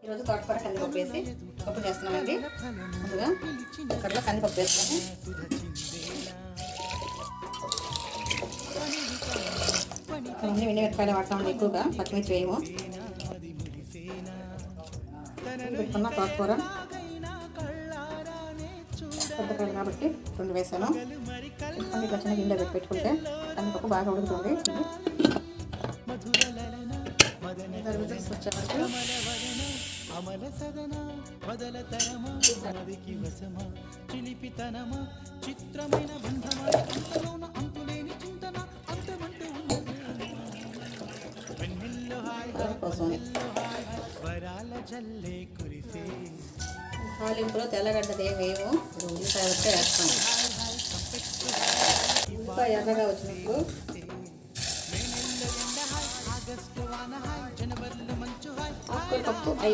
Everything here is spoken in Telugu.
ఈరోజు తోటకూర కందిపప్పు వేసి పప్పు చేస్తున్నామండి. ముందుగా కుక్కర్లో కందిపప్పు వేస్తాము. అవన్నీ మిరపకాయలు వాడతామండి, ఎక్కువగా పచ్చిమిర్చి వేయము. పెట్టుకున్న తోటకూర పెద్దకాయలు కాబట్టి 2 వేసాను. ఇట్లా చిన్న గిన్నెలో పెట్టుకుంటే కందిపప్పు బాగా ఉడుకుతుంది. తాలింపులో తెల్లగడ్డది వేయము, ఉల్లిపాయ వస్తే వేస్తాము. ఉల్లిపాయ ఎర్రగా వచ్చినప్పుడు ఆకుకూర పప్పు